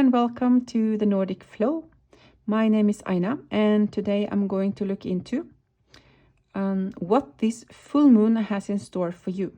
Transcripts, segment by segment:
and welcome to the Nordic Flow. My name is Aina, and today I'm going to look into what this full moon has in store for you.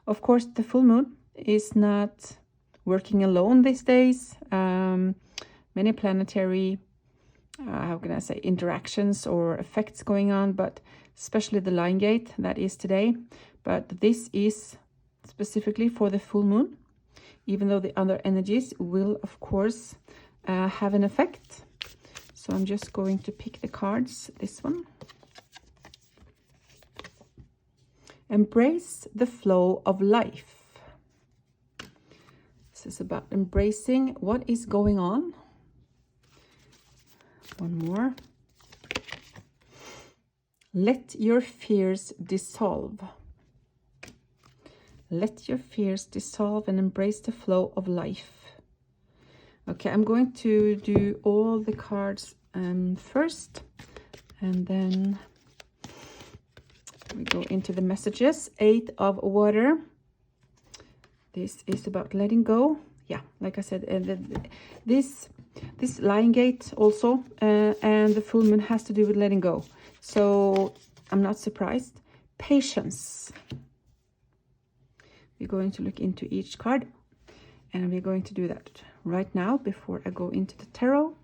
Of course, the full moon is not working alone these days. Many planetary, how can I say, interactions or effects going on, but especially the line gate that is today. But this is specifically for the full moon, even though the other energies will, of course, have an effect. So I'm just going to pick the cards, this one. Embrace the flow of life. This is about embracing what is going on. One more. Let your fears dissolve. Let your fears dissolve and embrace the flow of life. Okay, I'm going to do all the cards first, and then we go into the messages. 8 of water. This is about letting go. Yeah, like I said, this line gate also, and the full moon has to do with letting go. So I'm not surprised. Patience. We're going to look into each card, and we're going to do that right now before I go into the tarot.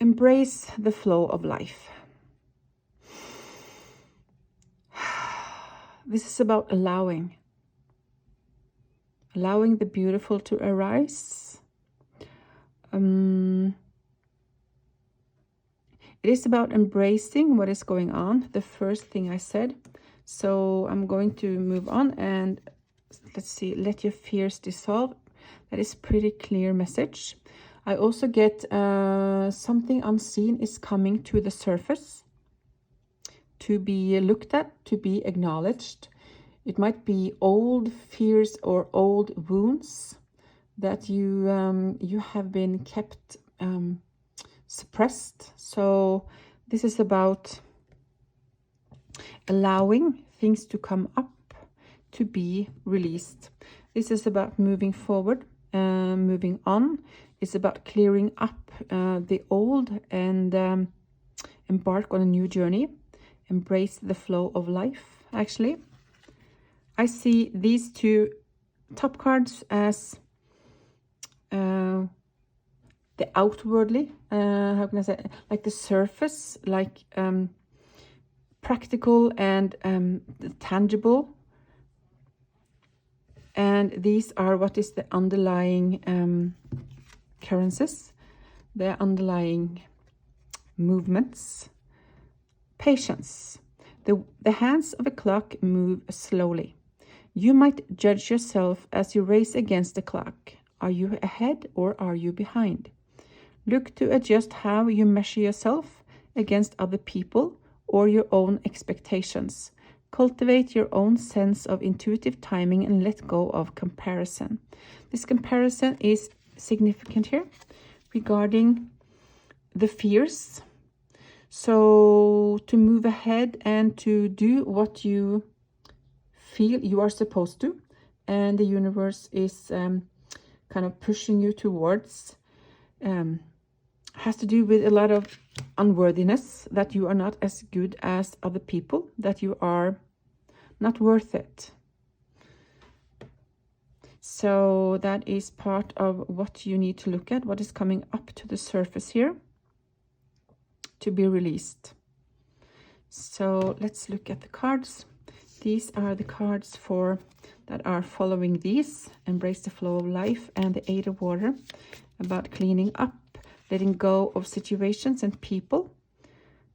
Embrace the flow of life. This is about allowing the beautiful to arise. It is about embracing what is going on, the first thing I said. So I'm going to move on, and let's see, let your fears dissolve. That is pretty clear message. I also get something unseen is coming to the surface, to be looked at, to be acknowledged. It might be old fears or old wounds that you have been kept suppressed. So this is about allowing things to come up, to be released. This is about moving forward, moving on. It's about clearing up the old and embark on a new journey. Embrace the flow of life. Actually, I see these two top cards as the outwardly, how can I say, like the surface, like practical and tangible, and these are what is the underlying currencies, the underlying movements. Patience. The hands of a clock move slowly. You might judge yourself as you race against the clock. Are you ahead or are you behind? Look to adjust how you measure yourself against other people or your own expectations. Cultivate your own sense of intuitive timing and let go of comparison. This comparison is significant here regarding the fears. So to move ahead and to do what you feel you are supposed to, and the universe is kind of pushing you towards, has to do with a lot of unworthiness, that you are not as good as other people, that you are not worth it. So that is part of what you need to look at, what is coming up to the surface here to be released. So let's look at the cards. These are the cards for that are following these. Embrace the flow of life, and the 8 of water, about cleaning up, letting go of situations and people,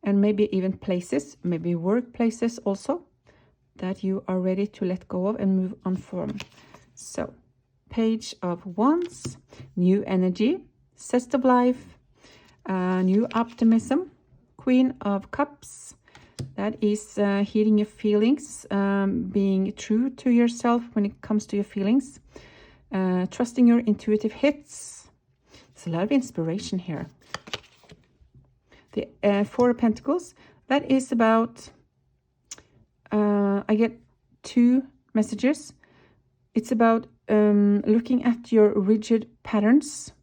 and maybe even places, maybe workplaces also, that you are ready to let go of and move on from. So Page of Wands, new energy, zest of life, new optimism. Queen of Cups, that is healing your feelings, being true to yourself when it comes to your feelings, trusting your intuitive hits. There's a lot of inspiration here. The 4 of Pentacles, that is about, I get 2 messages. It's about looking at your rigid patterns,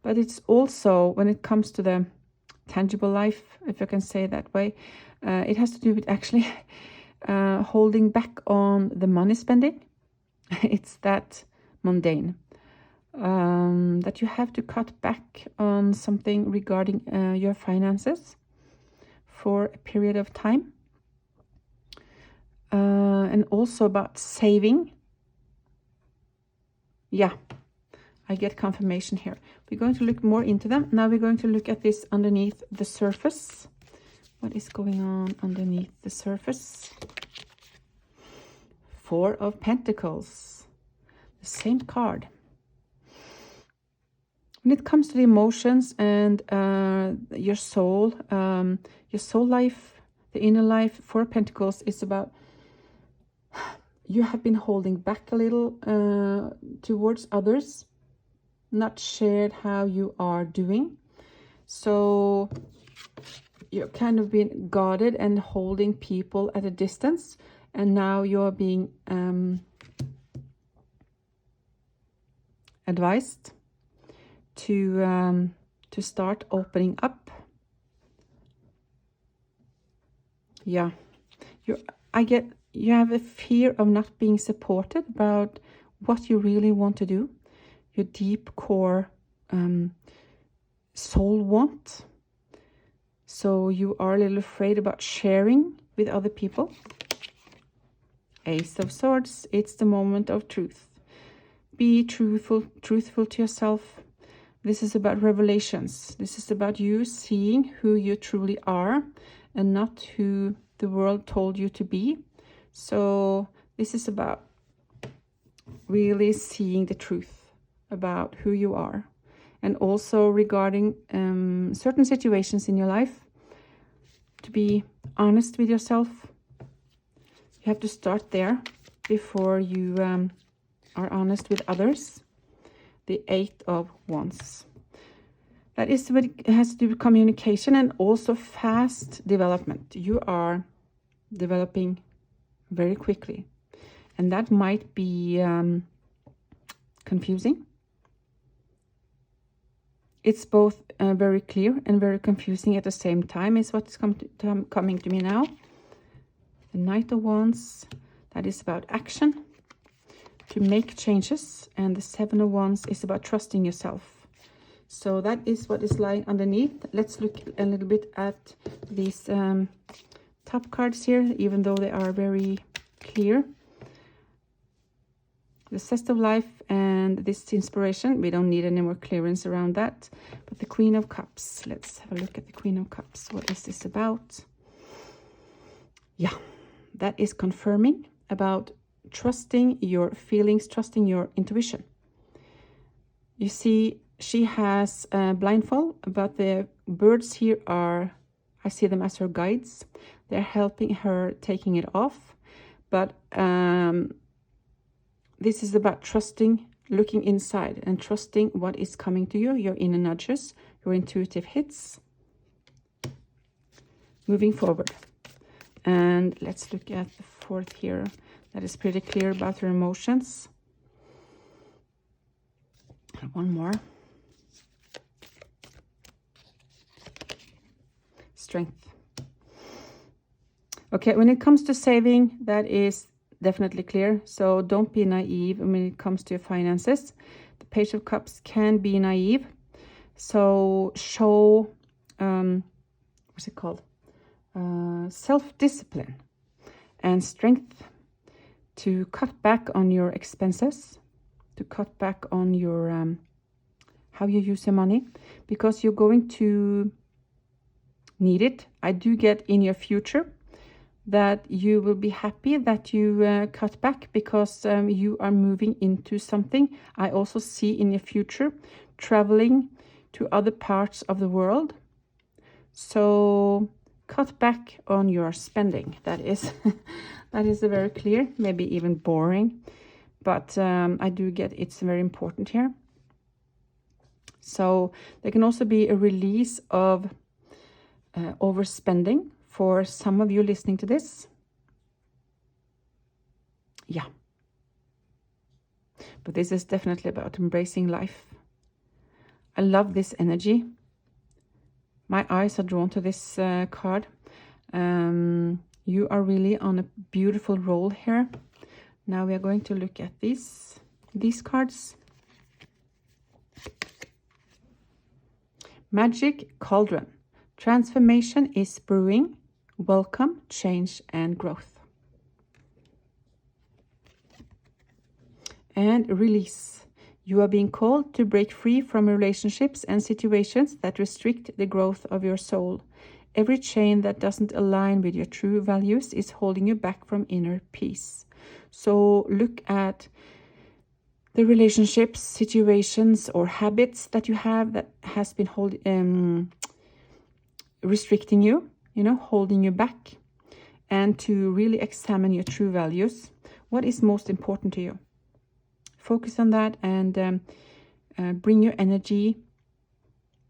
but it's also, when it comes to the tangible life, if I can say it that way, it has to do with actually holding back on the money spending. It's that mundane, that you have to cut back on something regarding your finances for a period of time, and also about saving. Yeah, I get confirmation here. We're going to look more into them. Now we're going to look at this underneath the surface. What is going on underneath the surface? Four of Pentacles. The same card. When it comes to the emotions and your soul life, the inner life, Four of Pentacles is about you have been holding back a little towards others, not shared how you are doing. So you're kind of being guarded and holding people at a distance, and now you're being advised to start opening up. Yeah, you have a fear of not being supported about what you really want to do, your deep core soul want. So you are a little afraid about sharing with other people. Ace of Swords, it's the moment of truth. Be truthful to yourself. This is about revelations. This is about you seeing who you truly are and not who the world told you to be. So this is about really seeing the truth about who you are. And also regarding certain situations in your life, to be honest with yourself. You have to start there before you are honest with others. The Eight of Wands. That is what it has to do with communication and also fast development. You are developing very quickly. And that might be confusing. It's both very clear and very confusing at the same time, is what's coming to me now. The Knight of Wands, that is about action, to make changes. And the Seven of Wands is about trusting yourself. So that is what is lying underneath. Let's look a little bit at these top cards here, even though they are very clear. The Zest of Life and this inspiration, we don't need any more clearance around that. But the Queen of Cups, let's have a look at the Queen of Cups. What is this about? Yeah, that is confirming about trusting your feelings, trusting your intuition. You see, she has a blindfold, but the birds here are, I see them as her guides. They're helping her taking it off. But this is about trusting, looking inside and trusting what is coming to you, your inner nudges, your intuitive hits. Moving forward. And let's look at the fourth here. That is pretty clear about her emotions. And one more. Strength. Okay, when it comes to saving, that is definitely clear. So don't be naive when it comes to your finances. The Page of Cups can be naive. So show, what's it called? Self-discipline and strength to cut back on your expenses, to cut back on your how you use your money, because you're going to need it. I do get in your future that you will be happy that you cut back, because you are moving into something. I also see in your future traveling to other parts of the world. So cut back on your spending. That is that is very clear, maybe even boring, but I do get it's very important here. So there can also be a release of overspending for some of you listening to this. Yeah. But this is definitely about embracing life. I love this energy. My eyes are drawn to this card. You are really on a beautiful roll here. Now we are going to look at these cards. Magic Cauldron. Transformation is brewing. Welcome, change, and growth. And Release. You are being called to break free from relationships and situations that restrict the growth of your soul. Every chain that doesn't align with your true values is holding you back from inner peace. So look at the relationships, situations, or habits that you have that has been restricting you, holding you back, and to really examine your true values. What is most important to you? Focus on that and bring your energy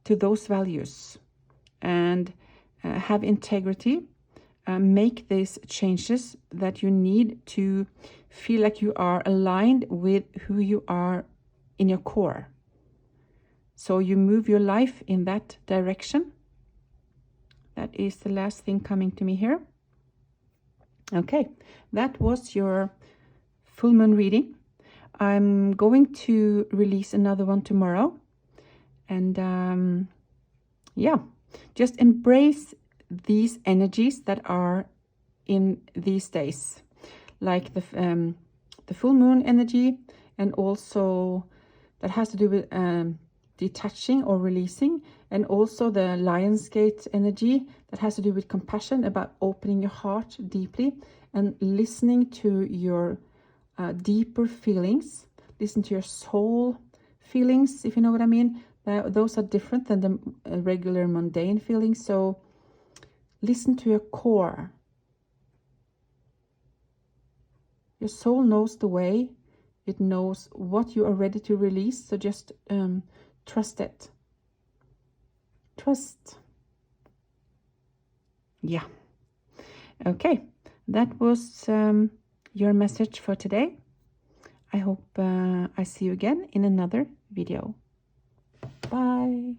to those values and have integrity. Make these changes that you need to feel like you are aligned with who you are in your core. So you move your life in that direction. That is the last thing coming to me here. Okay, that was your full moon reading. I'm going to release another one tomorrow. And yeah, just embrace these energies that are in these days, like the full moon energy, and also that has to do with detaching or releasing, and also the Lion's Gate energy that has to do with compassion, about opening your heart deeply and listening to your deeper feelings. Listen to your soul feelings, if you know what I mean. Those are different than the regular mundane feelings. So listen to your core. Your soul knows the way. It knows what you are ready to release. So just trust it. Trust. Yeah. Okay. That was your message for today. I hope I see you again in another video. Bye.